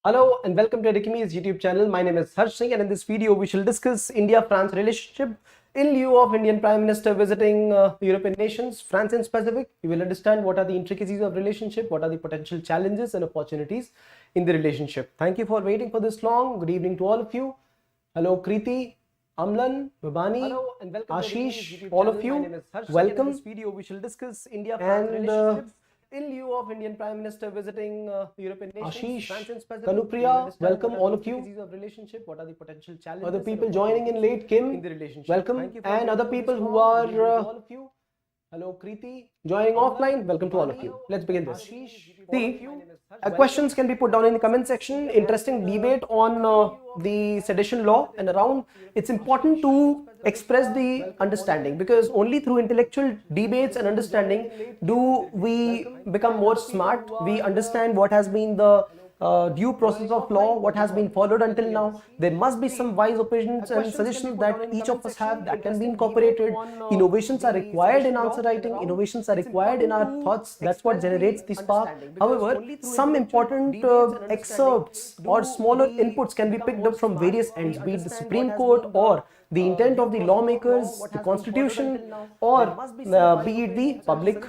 Hello and welcome to Edukemy's YouTube channel. My name is Singh, and in this video we shall discuss India-France relationship in lieu of Indian Prime Minister visiting European nations, France in specific. You will understand what are the intricacies of relationship, what are the potential challenges and opportunities in the relationship. Thank you for waiting for this long. Good evening to all of you. Hello Kriti, Amlan, Vibani, Ashish, all of you. Welcome. In this video we shall discuss India-France relationship in lieu of Indian Prime Minister visiting European nations. Ashish, Kanupriya, welcome all of you. Of relationship, what are the potential challenges? Other people joining in late, Kim, in the relationship. Welcome, and other people who are all of you. Hello Kriti, joining offline, welcome to all of you. Let's begin this. See, questions can be put down in the comment section. Interesting debate on the sedition law and around. It's important to express the understanding, because only through intellectual debates and understanding do we become more smart. We understand what has been the due process of law, what has been followed until now. There must be some wise opinions and suggestions that each of us have that can be incorporated. Innovations are required in answer writing, innovations are required in our thoughts. That's what generates the spark. However, some important excerpts or smaller inputs can be picked up from various ends, be it the Supreme Court or the intent of the lawmakers, the constitution, or be it the public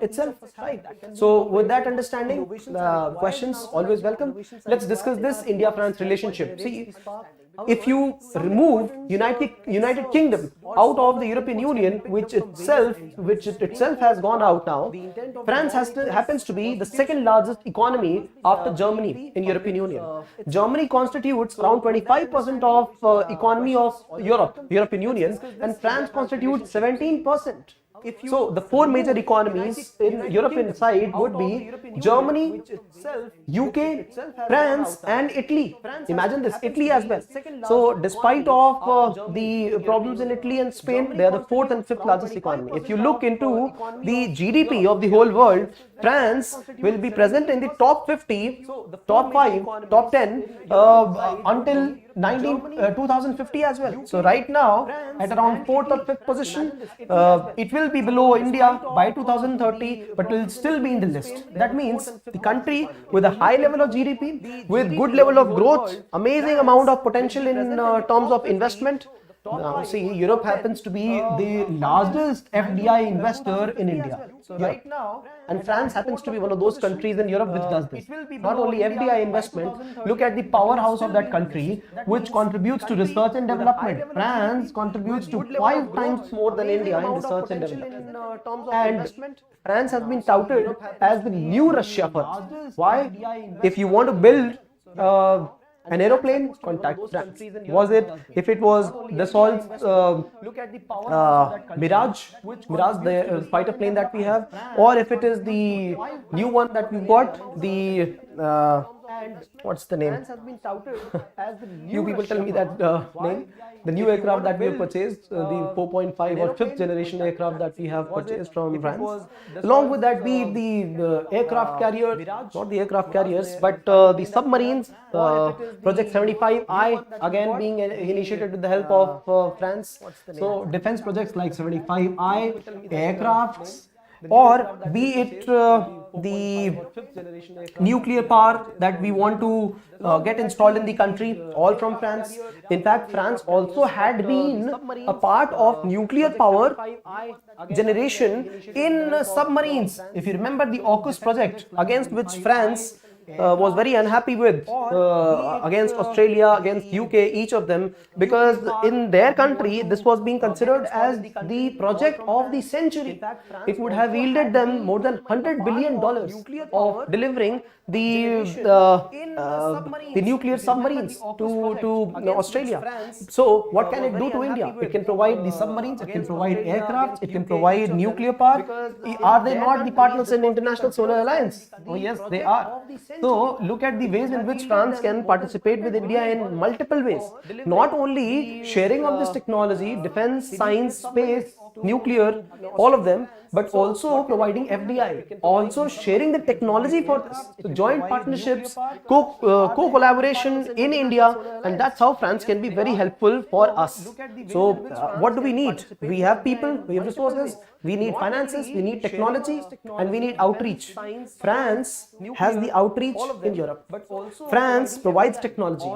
itself. Right. So with that understanding, questions always welcome. Let's discuss this India-France relationship. See, if you remove United Kingdom out of the European Union, which itself has gone out now, France happens to be the second largest economy after Germany in European Union. Germany constitutes around 25% of economy of European Union, and France constitutes 17%. So the four major economies in European side would be Germany, UK, France and Italy. Imagine this, Italy as well. So despite of the problems in Italy and Spain, they are the fourth and fifth largest economy. If you look into the GDP of the whole world, France will be present in the top 50, top 5, top 10 until 2050 as well. So right now at around 4th or 5th position, it will be below India by 2030, but will still be in the list. That means the country with a high level of GDP, with good level of growth, amazing amount of potential in terms of investment. Now, see, Europe happens to be the largest FDI investor in India. Right now, and France happens to be one of those countries in Europe which does this. Not only FDI investment, look at the powerhouse of that country, which contributes to research and development. France contributes to 5 times more than India in research and development. And France has been touted as the new Russia for us. Why? If you want to build an aeroplane, contact France. Was it, if it was Dassault's Mirage, the fighter plane that we have, or if it is the new one that we got, the what's the name? You people tell me that name. The new aircraft that we have purchased, the 4.5 or 5th generation aircraft that we have purchased from France. Along with that, be the aircraft carrier, not the aircraft carriers, but the submarines, Project 75I, again being initiated with the help of France. So defense projects like 75I, aircrafts, or be it the nuclear power that we want to get installed in the country, all from France. In fact, France also had been a part of nuclear power generation in submarines. If you remember the AUKUS project, against which France was very unhappy with, against Australia, against UK, each of them, because in their country this was being considered as the project of the century. It would have yielded them more than $100 billion of delivering the nuclear submarines to Australia. So what can it do to India? It can provide the submarines, it can provide aircraft, it can provide nuclear power. Are they not the partners in International Solar Alliance? Oh yes, they are. So look at the ways in which France can participate with India in multiple ways. Not only sharing of this technology, defense, science, space, nuclear, all of them, but also providing FDI, also sharing the technology for this. So joint partnerships, co-collaboration in India, and that's how France can be very helpful for us. So what do we need? We have people, we have resources, we need finances, we need technology, and we need outreach. France has the outreach in Europe. France provides technology.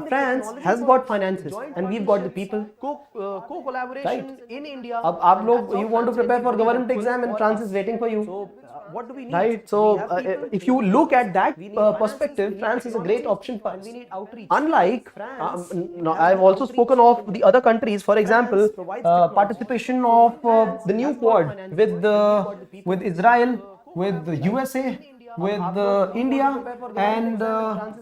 France has got finances, and we've got the people. Co-collaboration in India. You want to prepare for government exam, and France is waiting for you. What do we need? Right. So if you look at that perspective, France is a great option for us. Unlike, I've also spoken of the other countries. For example, participation of the new Quad with Israel, with the USA, with India, and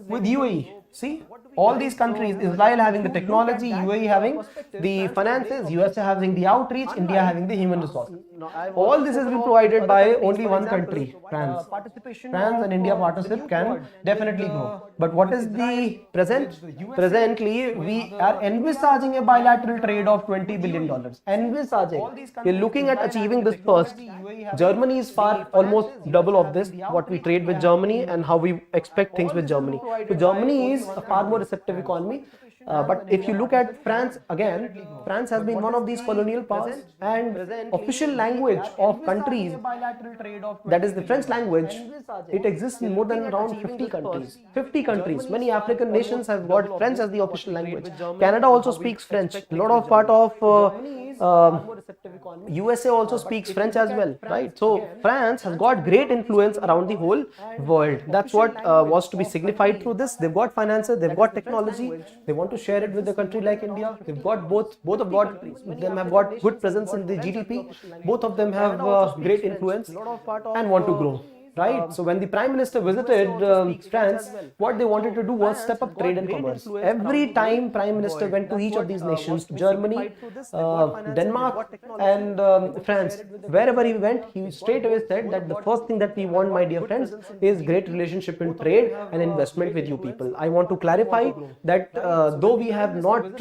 with UAE. See, all these countries, Israel having the technology, UAE having the finances, USA having the outreach, India having the human resources. All this has been provided by only one country, France. France and India partnership can definitely grow. But what is the present? Presently, we are envisaging a bilateral trade of $20 billion. Envisaging. We're looking at achieving this first. Germany is far almost double of this, what we trade with Germany and how we expect things with Germany. So Germany is a far more receptive economy. But if you look at France, again, France has been one of these colonial powers, and official language of countries, that is the French language, it exists in more than around 50 countries. 50 countries. Many African nations have got French as the official language. Canada also speaks French. A lot of part of USA also speaks French as well, right? So France has got great influence around the whole world. That's what was to be signified through this. They've got finances, they've got technology, they want to share it with a country like India. They've got both of them have got good presence in the GDP. Both of them have great influence and want to grow. Right. So when the Prime Minister visited France, what they wanted to do was step up trade and commerce. Every time Prime Minister went to each of these nations, Germany, Denmark, and France, wherever he went, he straight away said that the first thing that we want, my dear friends, is great relationship in trade and investment with you people. I want to clarify that though we have not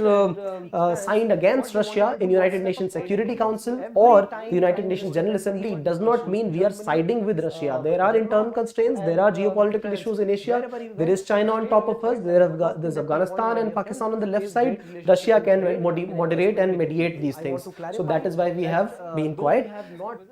signed against Russia in United Nations Security Council or the United Nations General Assembly, it does not mean we are siding with Russia. There are internal constraints, there are geopolitical issues in Asia, there is China on top of us, there's Afghanistan and Pakistan on the left side. Russia can moderate and mediate these things. So that is why we have been quiet.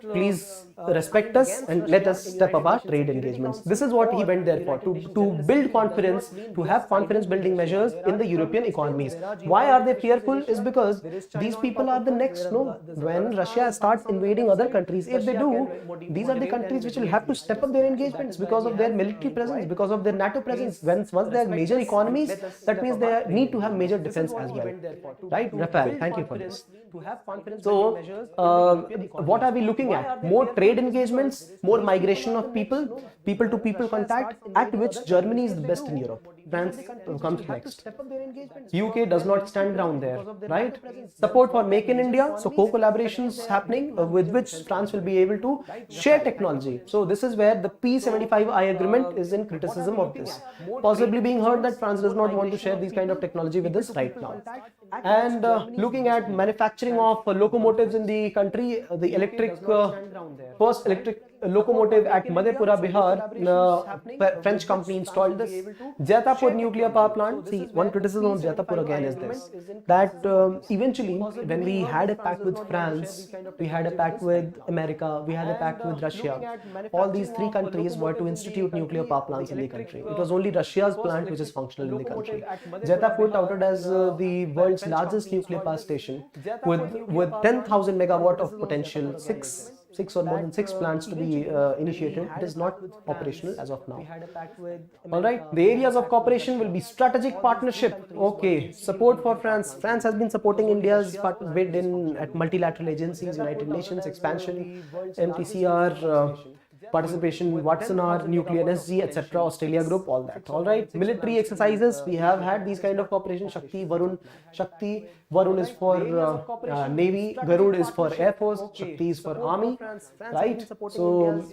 Please respect us and let us step up our trade engagements. This is what he went there for, to build confidence, to have confidence building measures in the European economies. Why are they fearful? Is because these people are the next, when Russia starts invading other countries, if they do, these are the countries which will have to step up their engagements because of their military presence, because of their NATO presence. Once they are major economies, that means they need to have major defense as well. Right, Rafael, thank you for this. So, what are we looking at? More trade engagements, more migration of people to people contact, at which Germany is the best in Europe. France comes next. UK does not stand ground there, right? Support for Make in India, so co-collaborations happening with which France will be able to share technology. So this is where the P75I agreement is in criticism of this. Possibly being heard that France does not want to share these kind of technology with us right now. And looking at manufacturing of locomotives in the country, the first electric locomotive at Madhepura, Bihar, French company installed this. Jetapur nuclear power plant. See, one criticism of Jetapur again is this, that eventually when we had a pact with France, we had a pact with America, we had a pact with Russia. All these three countries were to institute nuclear power plants in the country. It was only Russia's plant which is functional in the country. Jetapur, touted as the world's largest nuclear power station with 10,000 megawatt of potential, six or more than six plants to be initiated. It is not operational as of now. Alright, the areas of cooperation will be strategic partnership. Okay, support for France. France has been supporting India's bid at multilateral agencies, United Nations, expansion, MTCR, participation, Watson R, nuclear SG, etc., Australia group, all that. All right. Military exercises, we have had these kind of cooperation. Shakti, Varun is for Navy, Garud is for Air Force, Shakti is for Army, right? So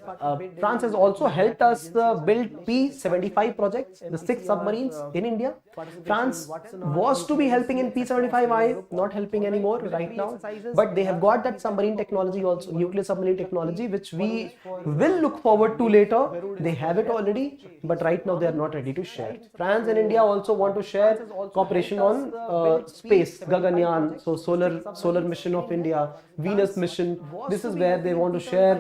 France has also helped us build P-75 projects, the 6 submarines in India. France was to be helping in P-75I, not helping anymore right now, but they have got that submarine technology also, nuclear submarine technology, which we will look forward to later. They have it already, but right now they are not ready to share. France and India also want to share cooperation on space, Gaganyaan, so solar mission of India, Venus mission. This is where they want to share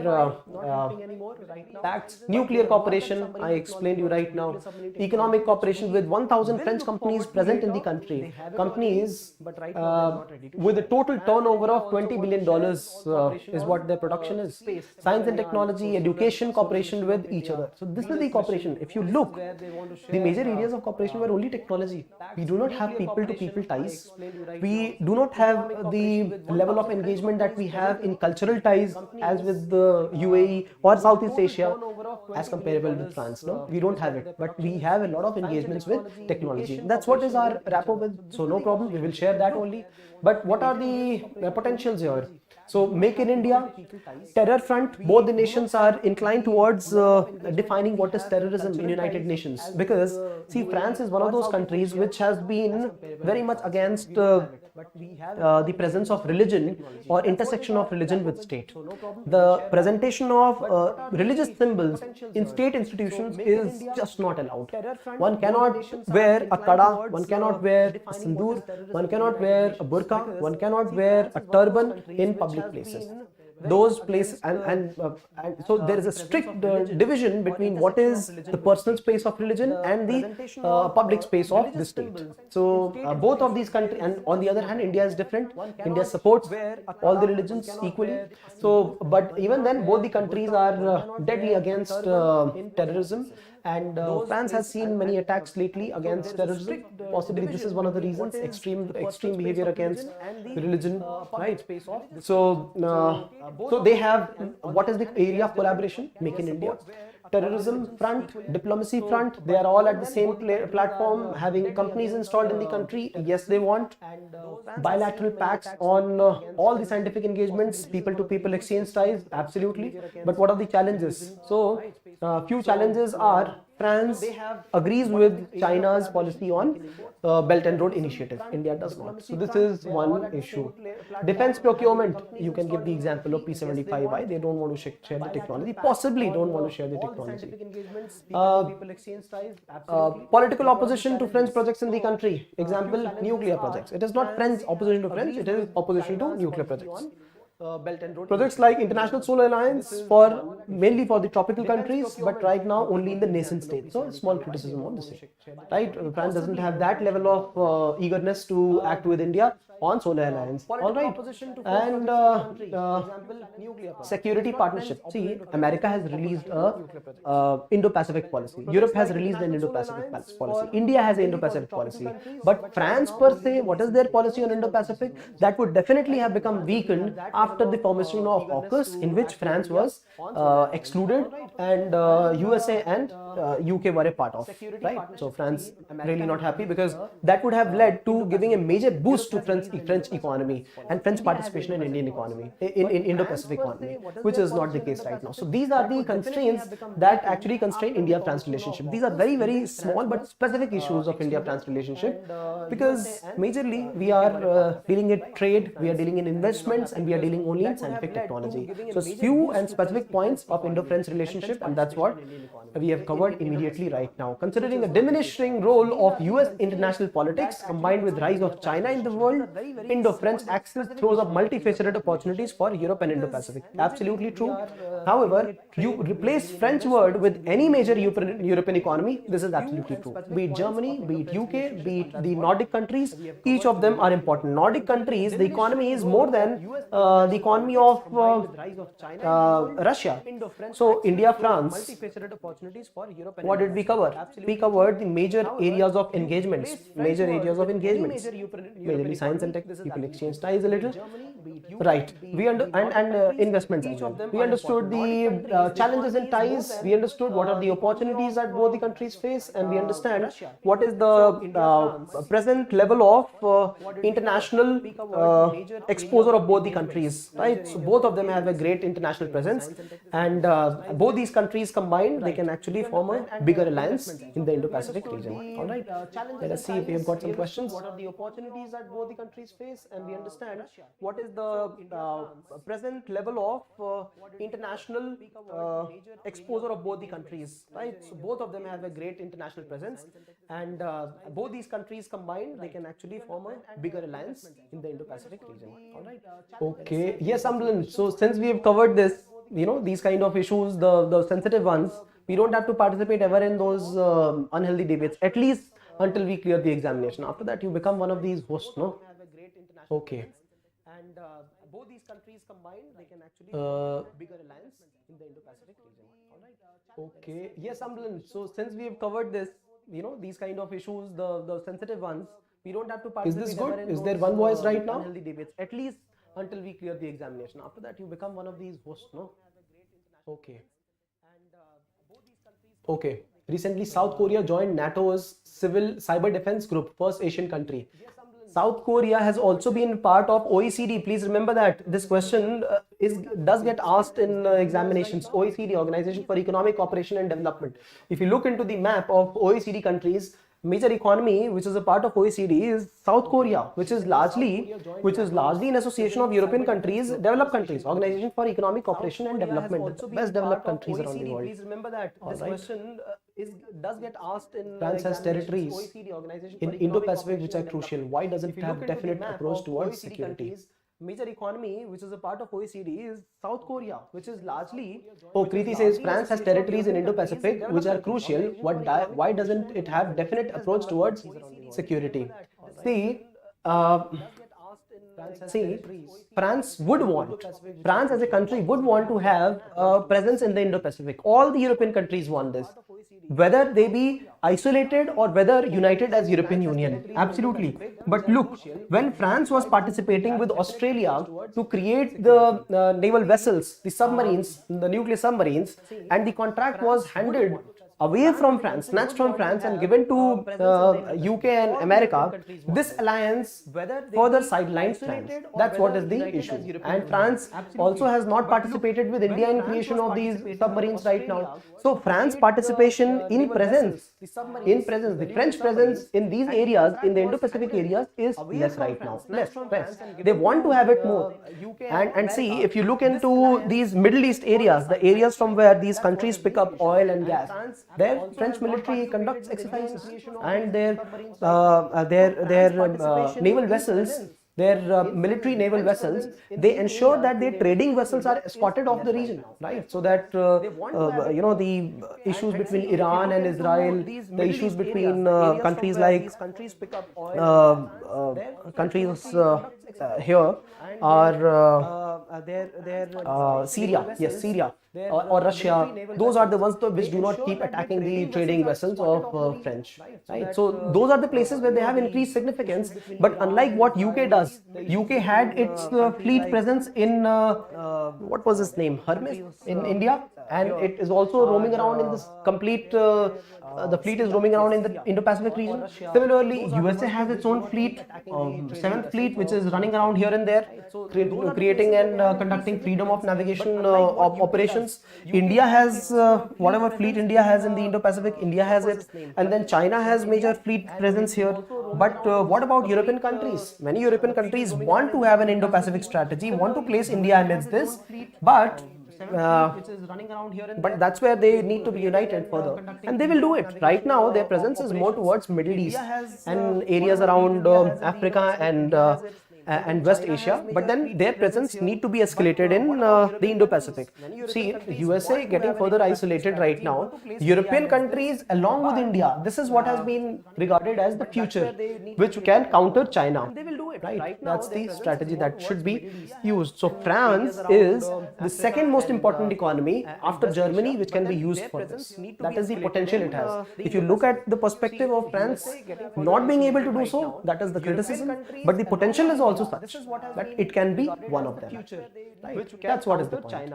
pacts. Nuclear cooperation, I explained you right now. Economic cooperation with 1,000 French companies present in the country. Companies with a total turnover of $20 billion is what their production is. Science and technology, education, cooperation with each other. So this is the cooperation. If you look, the major areas of cooperation were only technology. We do not have people-to-people ties. We do not have the level of engagement that we have in cultural ties as with the UAE or Southeast Asia as comparable with France. No, we don't have it, but we have a lot of engagements with technology. That's what is our rapport with. So no problem, we will share that only. But what are the potentials here? So Make in India, terror front, both the nations are inclined towards defining what is terrorism in United Nations, because see, France is one of those countries which has been very much against the presence of religion or intersection of religion with state. The presentation of religious symbols in state institutions is just not allowed. One cannot wear a kada, one cannot wear a sindoor, one cannot wear a burqa, one cannot wear a turban in public places. Those places, and so there is a strict division between what is the personal space of religion and the public space of the state. So both of these countries, and on the other hand, India is different. India supports all the religions equally. So, but even then, both the countries are deadly against terrorism. And France has seen many attacks lately against terrorism. Possibly this is one of the reasons, extreme behavior against religion, right? So, so they have, what is the area of collaboration? Make in India. Terrorism front, diplomacy front, they are all at the same platform, having companies installed in the country. Yes, they want bilateral pacts on all the scientific engagements, people-to-people exchange ties, absolutely. But what are the challenges? So, few challenges are, France agrees with China's policy on Belt and Road Initiative. India does not. So this is one issue. Defense procurement, you can give the example of P-75I. They don't want to share the technology, possibly don't want to share the technology. Political opposition to French projects in the country. Example, nuclear projects. It is not French opposition to French, it is opposition to nuclear projects. Belt and Road projects like International Solar Alliance, for mainly for the tropical countries, but right now only in the nascent state. So small criticism on this, right? France doesn't have that level of eagerness to act with India on Solar Alliance. All right. And security partnership. See, America has released a Indo-Pacific policy. Europe has released an Indo-Pacific policy. India has an Indo-Pacific policy. But France per se, what is their policy on Indo-Pacific? That would definitely have become weakened after the formation of AUKUS, in which France was excluded and USA and UK were a part of, right? So France really not happy, because that would have led to giving a major boost to French economy and French participation in Indian economy, in Indo-Pacific economy, which is not the case right now. So these are the constraints that actually constrain India-France relationship. These are very, very small but specific issues of India-France relationship, because majorly we are dealing in trade, we are dealing in investments, and we are dealing only in scientific technology. So few and specific points of Indo-French relationship, and that's what we have covered immediately right now. Considering the diminishing role of US international politics combined with rise of China in the world, Indo-French axis throws up multifaceted opportunities for Europe and Indo-Pacific. Absolutely true. However, you replace French word with any major European economy, this is absolutely true. Be it Germany, be it UK, be it the Nordic countries, each of them are important. Nordic countries, the economy is more than the economy of Russia. So India, France, what did we cover? We covered the major areas of engagements, majorly science and tech. People exchange ties a little, right? We and investments as well. We understood the challenges in ties. We understood what are the opportunities that both the countries face, and we understand what is the present level of international exposure of both the countries, right? So both of them have a great international presence, and both these countries combined, they can actually form a bigger alliance in the Indo-Pacific region. All right, let us see if we have got some questions. What are the opportunities that both the countries face, and we understand what is the present level of international exposure of both the countries, right? So both of them have a great international presence, and both these countries combined, they can actually form a bigger alliance in the Indo-Pacific region. All right. Okay. Yes, Amlan. So since we have covered this, these kind of issues, the sensitive ones, we don't have to participate ever in those unhealthy debates, at least until we clear the examination. After that, you become one of these hosts, no? Okay. And both these countries combined, they can actually bigger alliance in the Indo-Pacific region. All right. Okay. Yes, Amlan. So since we have covered this, these kind of issues, the sensitive ones, we don't have to participate. Is this good? Is there one voice right now? Unhealthy debates, at least until we clear the examination. After that, you become one of these hosts, no? Okay. Okay. Recently, South Korea joined NATO's Civil Cyber Defense Group, first Asian country. South Korea has also been part of OECD. Please remember that this question does get asked in examinations. OECD, Organization for Economic Cooperation and Development. If you look into the map of OECD countries, major economy which is a part of OECD is South Korea, which is largely in association of European countries, developed countries, Organization for Economic Cooperation and Development, the best developed countries around the world. Please remember that this question does get asked in France has territories in Indo-Pacific which are crucial. Why doesn't it have definite approach towards security? Major economy which is a part of OECD is South Korea, which is largely... Oh, Kriti says France has territories in Indo-Pacific which are crucial. Why doesn't it have definite approach towards security? France as a country would want to have a presence in the Indo-Pacific. All the European countries want this, whether they be isolated or whether united as European Union. Absolutely. But look, when France was participating with Australia to create the naval vessels, the submarines, the nuclear submarines, and the contract was handed away from France, snatched from France and given to UK and America, this alliance further sidelines France. That's what is the issue. And France also has not participated with India in creation of these submarines right now. So France participation in presence, the French presence in these areas, in the Indo-Pacific areas, is less right now. Less. They want to have it more. And see, if you look into these Middle East areas, the areas from where these countries pick up oil and gas, their French military conducts exercises, and their naval vessels, their military naval vessels, they ensure that their trading vessels are escorted off the region, right? So that the issues between Iran and Israel, the issues between countries like countries here are Syria, yes, Syria. Or Russia, those are the ones which do not keep attacking the trading vessels of French, right? So those are the places where they have increased significance. But unlike what UK does, UK had its fleet presence in what was its name, Hermes, in India, and it is also roaming around in this complete. The fleet is roaming around in the Indo-Pacific region. Similarly, USA has its own fleet, 7th fleet, which is running around here and there, creating and conducting freedom of navigation operations. India has whatever fleet India has in the Indo-Pacific, India has it, and then China has major fleet presence here. But what about European countries? Many European countries want to have an Indo-Pacific strategy, want to place India amidst this, but that's where they need to be united further, and they will do it. Right now their presence is more towards Middle East and areas around Africa and and West Asia, but then their presence need to be escalated in the Indo-Pacific. See, USA getting further isolated right now, European countries along with India, this is what has been regarded as the future, which can counter China. Right, that's the strategy that should be used. So France is the second most important economy after Germany, which can be used for this. That is the potential it has. If you look at the perspective of France not being able to do so, that is the criticism, but the potential is also such that it can be one of them. Right, that's what is the point.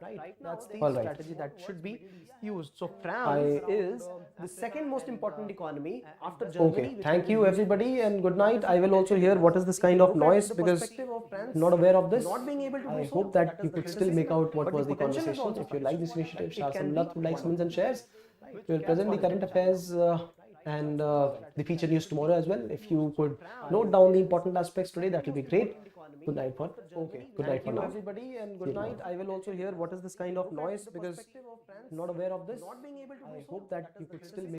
Right, that's the strategy that should be used. So France is the second most important economy after Germany. Okay, thank you everybody and good night. I will also hear what is this kind of noise because I'm not aware of this. I hope that you could still make out what was the conversation. If you like this initiative, share some love, likes, comments and shares. We will present the current affairs and the feature news tomorrow as well. If you could note down the important aspects today, that will be great. Good night for good night for now, everybody, and good night. I will also hear what is this kind of noise because I'm not aware of this. I hope that you could still make